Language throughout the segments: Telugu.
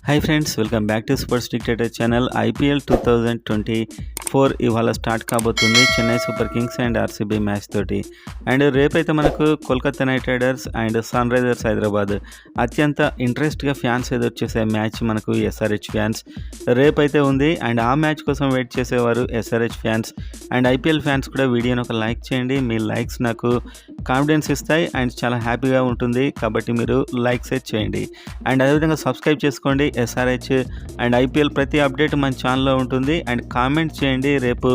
Hi friends, welcome back to Sports Dictator channel. IPL 2024 ఇవాళ స్టార్ట్ కాబోతుంది Chennai Super Kings and RCB match తోటి. అండ్ రేపైతే మనకు Kolkata Knight Riders and Sunrisers Hyderabad అత్యంత ఇంట్రెస్ట్గా ఫ్యాన్స్ ఎదురు చేసే మ్యాచ్ మనకు ఎస్ఆర్హెచ్ ఫ్యాన్స్ రేపైతే ఉంది. అండ్ ఆ మ్యాచ్ కోసం వెయిట్ చేసేవారు SRH fans and IPL fans కూడా వీడియోని ఒక లైక్ చేయండి. మీ లైక్స్ నాకు కాన్ఫిడెన్స్ ఇస్తాయి అండ్ చాలా హ్యాపీగా ఉంటుంది, కాబట్టి మీరు లైక్స్ చేయండి. అండ్ అదేవిధంగా సబ్స్క్రైబ్ చేసుకోండి. ఎస్ఆర్హెచ్ అండ్ ఐపీఎల్ ప్రతి అప్డేట్ మన ఛానల్లో ఉంటుంది. అండ్ కామెంట్ చేయండి, రేపు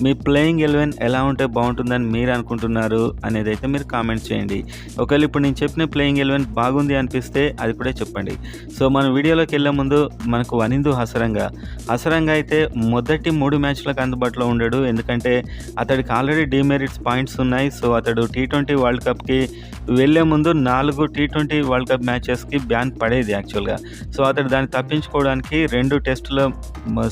మీ ప్లేయింగ్ 11 ఎలా ఉంటే బాగుంటుందని మీరు అనుకుంటున్నారు అనేది అయితే మీరు కామెంట్ చేయండి. ఒకవేళ ఇప్పుడు నేను చెప్పిన ప్లేయింగ్ 11 బాగుంది అనిపిస్తే అది కూడా చెప్పండి. సో మన వీడియోలోకి వెళ్ళే ముందు మనకు వనిందు హసరంగా అయితే మొదటి 3 మ్యాచ్లకు అందుబాటులో ఉండడు, ఎందుకంటే అతడికి ఆల్రెడీ డీమెరిట్స్ పాయింట్స్ ఉన్నాయి. సో అతడు T20 వరల్డ్ కప్కి వెళ్ళే ముందు 4 T20 వరల్డ్ కప్ మ్యాచెస్కి బ్యాన్ పడేది యాక్చువల్గా. సో అతడు దాన్ని తప్పించుకోవడానికి 2 టెస్టుల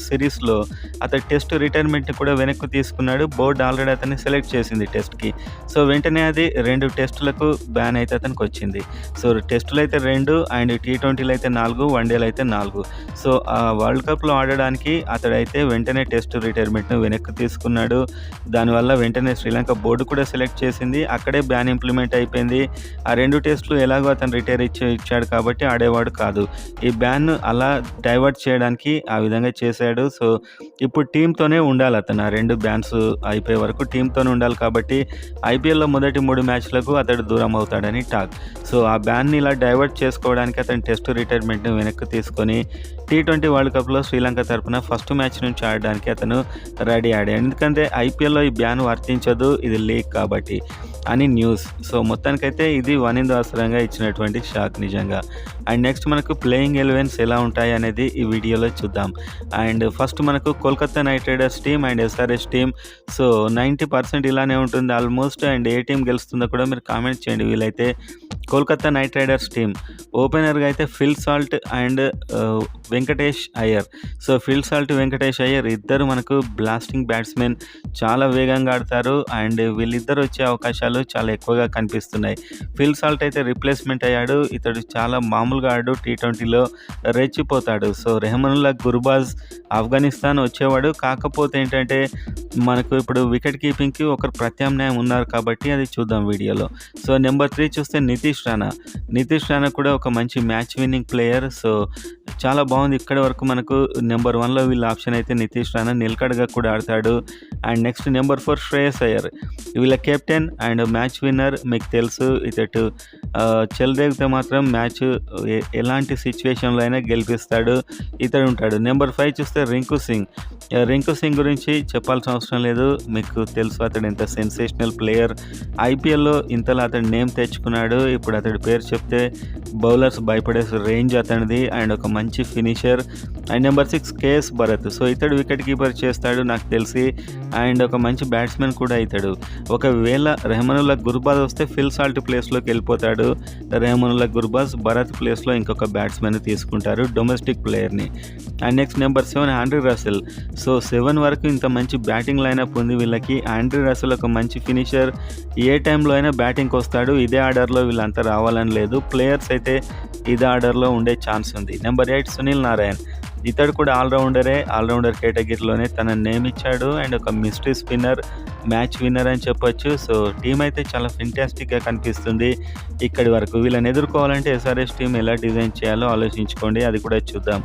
సిరీస్లో అతడు టెస్ట్ రిటైర్మెంట్ని కూడా వెనక్కి తీసుకున్నాడు. బోర్డు ఆల్రెడీ అతన్ని సెలెక్ట్ చేసింది టెస్ట్కి. సో వెంటనే అది 2 టెస్టులకు బ్యాన్ అయితే అతనికి వచ్చింది. సో టెస్టులు అయితే 2 అండ్ T20లు అయితే 4, వన్డేలు అయితే 4. సో ఆ వరల్డ్ కప్లో ఆడడానికి అతడైతే వెంటనే టెస్ట్ రిటైర్మెంట్ను వెనక్కి తీసుకున్నాడు. దానివల్ల వెంటనే శ్రీలంక బోర్డు కూడా సెలెక్ట్ చేసింది. అక్కడే బ్యాన్ ఇంప్లిమెంట్ అయిపోయింది. ఆ 2 టెస్టులు ఎలాగో అతను రిటైర్ ఇచ్చాడు కాబట్టి ఆడేవాడు కాదు. ఈ బ్యాన్ అలా డైవర్ట్ చేయడానికి ఆ విధంగా చేశాడు. సో ఇప్పుడు టీంతోనే ఉండాలి అతను. ఆ 2 బ్యాన్స్ అయిపోయే వరకు టీంతోనే ఉండాలి, కాబట్టి ఐపీఎల్లో మొదటి 3 మ్యాచ్లకు అతడు దూరం అవుతాడని టాక్. సో ఆ బ్యాన్ని ఇలా డైవర్ట్ చేసుకోవడానికి అతను టెస్ట్ రిటైర్మెంట్ని వెనక్కి తీసుకొని T20 వరల్డ్ కప్లో శ్రీలంక తరపున ఫస్ట్ మ్యాచ్ నుంచి ఆడడానికి అతను రెడీ ఆడాడు. ఎందుకంటే ఐపీఎల్లో ఈ బ్యాన్ వర్తించదు, ఇది లీగ్ కాబట్టి అని న్యూస్. సో మొత్తానికైతే ఇది వనిందు అవసరంగా ఇచ్చినటువంటి షాక్ నిజంగా. అండ్ నెక్స్ట్ మనకు ప్లేయింగ్ 11s ఎలా ఉంటాయి అనేది ఈ వీడియోలో చూద్దాం. అండ్ ఫస్ట్ మనకు Kolkata Knight riders team and SRH team. So 90% ఇలానే ఉంటుంది ఆల్మోస్ట్. అండ్ ఏ టీం గెలుస్తుందో కూడా మీరు కామెంట్ చేయండి. వీలైతే కోల్కతా నైట్ రైడర్స్ టీమ్ ఓపెనర్గా అయితే Phil Salt and Venkatesh Iyer. So Phil Salt, Venkatesh Iyer ఇద్దరు మనకు బ్లాస్టింగ్ బ్యాట్స్మెన్, చాలా వేగంగా ఆడతారు. అండ్ వీళ్ళిద్దరు వచ్చే అవకాశాలు చాలా ఎక్కువగా కనిపిస్తున్నాయి. ఫిల్ సాల్ట్ అయితే రిప్లేస్మెంట్ అయ్యాడు. ఇతడు చాలా మామూలుగా ఆడు, T20లో రెచ్చిపోతాడు. సో రెహమానుల్లా గుర్బాజ్ ఆఫ్ఘనిస్తాన్ వచ్చేవాడు. కాకపోతే ఏంటంటే మనకు ఇప్పుడు వికెట్ కీపింగ్కి ఒకరు ప్రత్యామ్నాయం ఉన్నారు, కాబట్టి అది చూద్దాం వీడియోలో. సో నెంబర్ 3 చూస్తే నితీష్ రాణా కూడా ఒక మంచి మ్యాచ్ విన్నింగ్ ప్లేయర్. సో చాలా బాగుంది. ఇక్కడి వరకు మనకు నెంబర్ 1లో వీళ్ళ ఆప్షన్ అయితే నితీష్ రాణా నిలకడగా కూడా ఆడతాడు. And next number 4 Shreyas Iyer, వీళ్ళ కెప్టెన్ అండ్ మ్యాచ్ విన్నర్. మీకు తెలుసు ఇతడు చెలరేగితే మాత్రం మ్యాచ్ ఎలాంటి సిచ్యువేషన్లో అయినా గెలిపిస్తాడు, ఇతడు ఉంటాడు. నెంబర్ 5 చూస్తే రింకు సింగ్ గురించి చెప్పాల్సిన అవసరం లేదు, మీకు తెలుసు అతడు ఎంత సెన్సేషనల్ ప్లేయర్. ఐపీఎల్లో ఇంతలో అతడు నేమ్ తెచ్చుకున్నాడు. ఇప్పుడు అతడి పేరు చెప్తే బౌలర్స్ భయపడే రేంజ్ అతనిది అండ్ ఒక మంచి finisher. And number 6 KS Bharat. So ఇతడు వికెట్ కీపర్ చేస్తాడు నాకు తెలిసి, అండ్ ఒక మంచి బ్యాట్స్మెన్ కూడా ఇతడు. ఒకవేళ రెహమానుల్లా గుర్బాజ్ వస్తే ఫిల్ సాల్ట్ ప్లేస్లోకి వెళ్ళిపోతాడు. రెహమానుల్లా గుర్బాజ్, భరత్ ప్లేస్లో ఇంకొక బ్యాట్స్మెన్ తీసుకుంటారు, డొమెస్టిక్ ప్లేయర్ని. And next number 7 Andre Russell. So 7 వరకు ఇంత మంచి బ్యాటింగ్ లైనప్ ఉంది వీళ్ళకి. ఆండ్రీ రసెల్ ఒక మంచి ఫినిషర్, ఏ టైంలో అయినా బ్యాటింగ్కి వస్తాడు. ఇదే ఆర్డర్లో వీళ్ళంతా రావాలని లేదు, ప్లేయర్స్ అయితే ఇదే ఆర్డర్లో ఉండే ఛాన్స్ ఉంది. నెంబర్ 8 సునీల్ నారాయణ్. ఇతడు కూడా ఆల్రౌండర్ కేటగిరీలోనే తన నేమ్ ఇచ్చాడు అండ్ ఒక మిస్టరీ స్పిన్నర్, మ్యాచ్ విన్నర్ అని చెప్పొచ్చు. సో టీం అయితే చాలా ఫెంటాస్టిక్గా కనిపిస్తుంది ఇక్కడి వరకు. వీళ్ళని ఎదుర్కోవాలంటే ఎస్ఆర్హెచ్ టీం ఎలా డిజైన్ చేయాలో ఆలోచించుకోండి, అది కూడా చూద్దాం.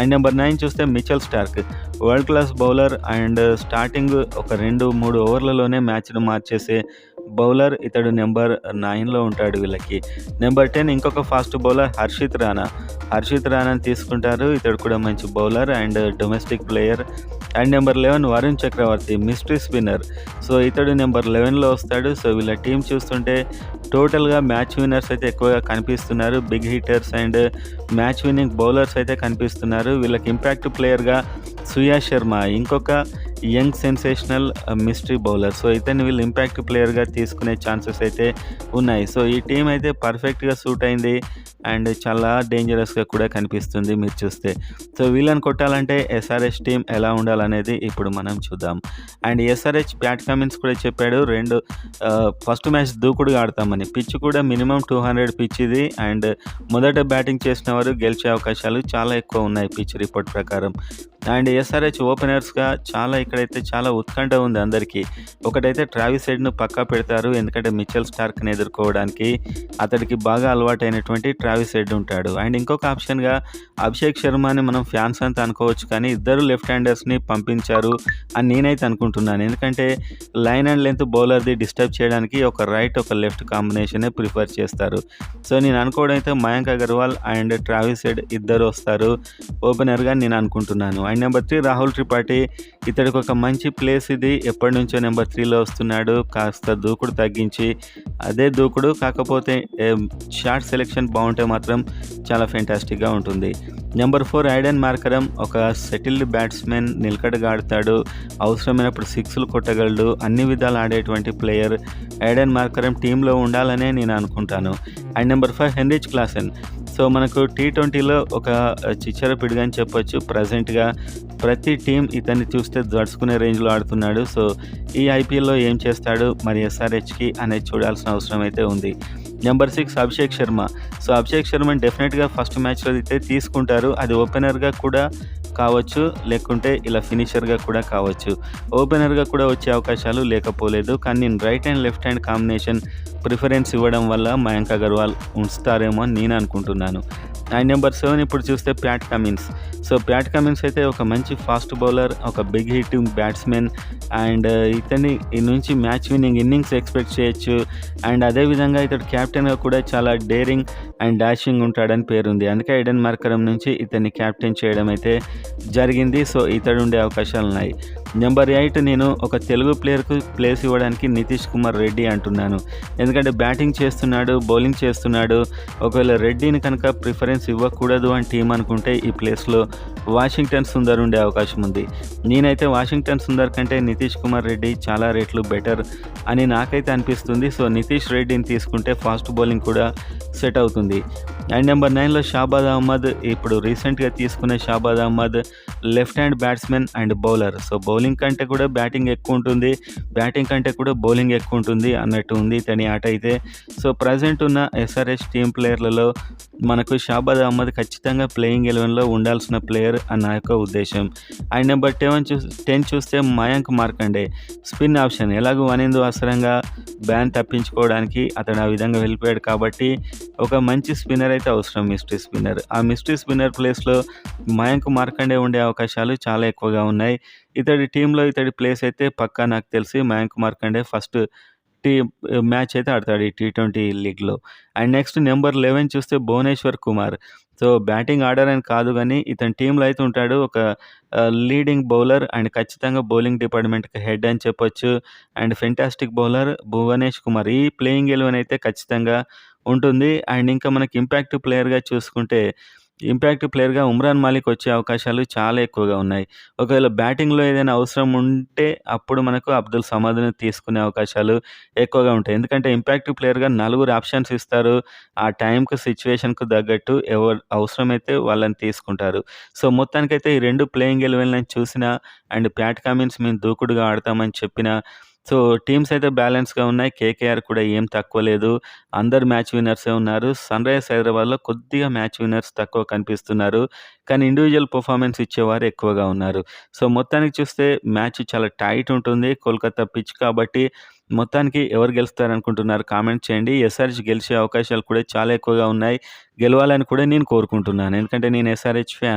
అండ్ నెంబర్ 9 చూస్తే Mitchell Starc, world class bowler and starting ఒక 2-3 ఓవర్లలోనే మ్యాచ్ను మార్చేసే బౌలర్. ఇతడు నెంబర్ 9లో ఉంటాడు వీళ్ళకి. నెంబర్ 10 ఇంకొక ఫాస్ట్ బౌలర్ హర్షిత్ రాణాని తీసుకుంటారు. ఇతడు కూడా మంచి bowler and domestic player. And number 11 Varun Chakravarthy, mystery spinner. So ఇతడు నెంబర్ 11లో వస్తాడు. సో వీళ్ళ టీం చూస్తుంటే టోటల్గా మ్యాచ్ విన్నర్స్ అయితే ఎక్కువగా కనిపిస్తున్నారు, big hitters and match winning bowlers అయితే కనిపిస్తున్నారు. వీళ్ళకి ఇంపాక్ట్ ప్లేయర్గా సుయాష్ శర్మ, ఇంకొక young sensational mystery bowler. So ఇతన్ని వీళ్ళు ఇంపాక్ట్ ప్లేయర్‌గా తీసుకునే ఛాన్సెస్ అయితే ఉన్నాయి. సో ఈ టీమ్ అయితే పర్ఫెక్ట్‌గా సూట్ అయింది అండ్ చాలా డేంజరస్‌గా కూడా కనిపిస్తుంది మీరు చూస్తే. సో వీళ్ళని కొట్టాలంటే ఎస్ఆర్‌హెచ్ టీమ్ ఎలా ఉండాలనేది ఇప్పుడు మనం చూద్దాం. అండ్ ఎస్ఆర్‌హెచ్ ప్యాట్ కమిన్స్ కూడా చెప్పాడు ఫస్ట్ మ్యాచ్ దూకుడుగా ఆడతామని. పిచ్ కూడా మినిమమ్ 200 పిచ్ ఇది అండ్ మొదట బ్యాటింగ్ చేసిన వారు గెలిచే అవకాశాలు చాలా ఎక్కువ ఉన్నాయి పిచ్ రిపోర్ట్ ప్రకారం. అండ్ ఎస్ఆర్‌హెచ్ ఓపెనర్స్‌గా ఇక్కడైతే చాలా ఉత్కంఠ ఉంది అందరికీ. ఒకటైతే ట్రావిస్ హెడ్‌ను పక్కా పెడతారు. ఎందుకంటే మిచెల్ స్టార్క్‌ని ఎదుర్కోవడానికి అతడికి బాగా అలవాటైనటువంటి ట్రావిస్ హెడ్ ఉంటాడు. అండ్ ఇంకొక ఆప్షన్‌గా అభిషేక్ శర్మని మనం ఫ్యాన్స్ అంతా అనుకోవచ్చు, కానీ ఇద్దరు లెఫ్ట్ హ్యాండర్స్‌ని పంపించారు అని నేనైతే అనుకుంటున్నాను. ఎందుకంటే లైన్ అండ్ లెంత్ బౌలర్‌ది డిస్టర్బ్ చేయడానికి ఒక రైట్, ఒక లెఫ్ట్ కాంబినేషనే ప్రిఫర్ చేస్తారు. సో నేను అనుకోవడం అయితే Mayank Agarwal and Travis Head ఇద్దరు వస్తారు ఓపెనర్‌గా నేను అనుకుంటున్నాను. And number 3 Rahul Tripathi. ఇతడికి ఒక మంచి ప్లేస్ ఇది. ఎప్పటినుంచో నెంబర్ 3లో వస్తున్నాడు. కాస్త దూకుడు తగ్గించి అదే దూకుడు, కాకపోతే షాట్ సెలెక్షన్ బాగుంటే మాత్రం చాలా ఫెంటాస్టిక్‌గా ఉంటుంది. Number 4 Aiden Markram. ఒక సెటిల్డ్ బ్యాట్స్మెన్, నిలకడగా ఆడతాడు, అవసరమైనప్పుడు సిక్స్లు కొట్టగలడు, అన్ని విధాలు ఆడేటువంటి ప్లేయర్ ఐడెన్ మార్కరమ్ టీంలో ఉండాలనే నేను అనుకుంటాను. And number 5 Heinrich Klaasen. So మనకు టీ20లో ఒక చిచ్చర పిడుగు అని చెప్పొచ్చు. ప్రజెంట్‌గా ప్రతి టీం ఇతన్ని చూస్తే దడుచుకునే రేంజ్‌లో ఆడుతున్నాడు. సో ఈ ఐపీఎల్‌లో ఏం చేస్తాడు మరి ఎస్ఆర్‌హెచ్‌కి అనేది చూడాల్సిన అవసరం అయితే ఉంది. నెంబర్ 6 అభిషేక్ శర్మ. సో అభిషేక్ శర్మని డెఫినెట్‌గా ఫస్ట్ మ్యాచ్‌లో అయితే తీసుకుంటారు. అది ఓపెనర్‌గా కూడా కావచ్చు, లేకుంటే ఇలా ఫినిషర్‌గా కూడా కావచ్చు. ఓపెనర్‌గా కూడా వచ్చే అవకాశాలు లేకపోలేదు. కానీ నేను right and left hand combination preference ఇవ్వడం వల్ల మయాంక్ అగర్వాల్ ఉంచుతారేమో అని నేను అనుకుంటున్నాను. అండ్ నెంబర్ 7 ఇప్పుడు చూస్తే Pat Cummins. So Pat Cummins అయితే ఒక మంచి ఫాస్ట్ బౌలర్, ఒక బిగ్ హిట్టింగ్ బ్యాట్స్మెన్ అండ్ ఇతని నుంచి మ్యాచ్ విన్నింగ్ ఇన్నింగ్స్ ఎక్స్పెక్ట్ చేయొచ్చు. అండ్ అదేవిధంగా ఇతడు క్యాప్టెన్గా కూడా చాలా డేరింగ్ అండ్ డాషింగ్ ఉంటాడని పేరుంది. అందుకే ఐడెన్ మార్కరమ్ నుంచి ఇతన్ని క్యాప్టెన్ చేయడం అయితే జరిగింది. సో ఇతడు ఉండే అవకాశాలు ఉన్నాయి. నెంబర్ 8 నేను ఒక తెలుగు ప్లేయర్‌కు ప్లేస్ ఇవ్వడానికి నితీష్ కుమార్ రెడ్డి అంటున్నాను. ఎందుకంటే బ్యాటింగ్ చేస్తున్నాడు, బౌలింగ్ చేస్తున్నాడు. ఒకవేళ రెడ్డిని కనుక ప్రిఫరెన్స్ ఇవ్వకూడదు అని టీం అనుకుంటే ఈ ప్లేస్‌లో వాషింగ్టన్ సుందర్ ఉండే అవకాశం ఉంది. నేనైతే వాషింగ్టన్ సుందర్ కంటే నితీష్ కుమార్ రెడ్డి చాలా రెట్లు బెటర్ అని నాకైతే అనిపిస్తుంది. సో నితీష్ రెడ్డిని తీసుకుంటే ఫాస్ట్ బౌలింగ్ కూడా సెట్ అవుతుంది. అండ్ నెంబర్ 9లో షాబాజ్ అహ్మద్. ఇప్పుడు రీసెంట్‌గా తీసుకునే Shahbaz Ahmed left hand batsmen and bowler. So bowling కంటే కూడా బ్యాటింగ్ ఎక్కువ ఉంటుంది, బ్యాటింగ్ కంటే కూడా బౌలింగ్ ఎక్కువ ఉంటుంది అన్నట్టు ఉంది ఇతని ఆట అయితే. సో ప్రజెంట్ ఉన్న ఎస్ఆర్‌హెచ్ టీం ప్లేయర్లలో మనకు షాబాజ్ అహ్మద్ ఖచ్చితంగా ప్లేయింగ్ 11లో ఉండాల్సిన ప్లేయర్ అని నా యొక్క ఉద్దేశం. అండ్ నెంబర్ 10 చూస్తే మయాంక్ మార్కండే. Spin option. ఎలాగో వనిందు అసరంగా బ్యాన్ తప్పించుకోవడానికి అతడు ఆ విధంగా వెళ్ళిపోయాడు కాబట్టి ఒక మంచి స్పిన్నర్ అయితే అవసరం, మిస్టరీ స్పిన్నర్. ఆ మిస్టరీ స్పిన్నర్ ప్లేస్‌లో మయాంక్ మార్కండే ఉండే అవకాశాలు చాలా ఎక్కువగా ఉన్నాయి. ఇతడి ప్లేస్ అయితే పక్కా నాకు తెలిసి Mayank Markande first T match అయితే ఆడతాడు ఈ టీ20 లీగ్‌లో. అండ్ నెక్స్ట్ నెంబర్ 11 చూస్తే Bhuvneshwar Kumar. So batting order అని కాదు గానీ ఇతని టీంలో అయితే ఉంటాడు. ఒక లీడింగ్ బౌలర్ అండ్ ఖచ్చితంగా బౌలింగ్ డిపార్ట్మెంట్‌కి హెడ్ అని చెప్పొచ్చు. And fantastic bowler Bhuvanesh Kumar. ఈ ప్లేయింగ్ 11 అయితే ఖచ్చితంగా ఉంటుంది. అండ్ ఇంకా మనకి ఇంపాక్ట్ ప్లేయర్‌గా ఉమ్రాన్ మాలిక్ వచ్చే అవకాశాలు చాలా ఎక్కువగా ఉన్నాయి. ఒకవేళ బ్యాటింగ్‌లో ఏదైనా అవసరం ఉంటే అప్పుడు మనకు అబ్దుల్ సమద్‌ని తీసుకునే అవకాశాలు ఎక్కువగా ఉంటాయి. ఎందుకంటే ఇంపాక్ట్ ప్లేయర్‌గా నలుగురు ఆప్షన్స్ ఇస్తారు. ఆ టైంకి సిచ్యువేషన్‌కు తగ్గట్టు ఎవరు అవసరమైతే వాళ్ళని తీసుకుంటారు. సో మొత్తానికైతే ఈ 2 ప్లేయింగ్ 11 చూసినా అండ్ ప్యాట్ కమిన్స్ మేము దూకుడుగా ఆడతామని చెప్పినా, సో టీమ్స్ అయితే బ్యాలెన్స్‌గా ఉన్నాయి. కేకేఆర్ కూడా ఏం తక్కువ లేదు. అందరు మ్యాచ్ విన్నర్సే ఉన్నారు. సన్‌రైజర్స్ హైదరాబాద్‌లో కొద్దిగా మ్యాచ్ విన్నర్స్ తక్కువ కనిపిస్తున్నారు. కానీ ఇండివిడ్యువల్ పెర్ఫార్మెన్స్ ఇచ్చేవారు ఎక్కువగా ఉన్నారు. సో మొత్తానికి చూస్తే మ్యాచ్ చాలా టైట్ ఉంటుంది. కోల్కతా పిచ్ కాబట్టి మొత్తానికి ఎవరు గెలుస్తారనుకుంటున్నారు కామెంట్ చేయండి. ఎస్ఆర్‌హెచ్ గెలిచే అవకాశాలు కూడా చాలా ఎక్కువగా ఉన్నాయి. గెలవాలని కూడా నేను కోరుకుంటున్నాను. ఎందుకంటే నేను ఎస్ఆర్‌హెచ్ ఫ్యాన్.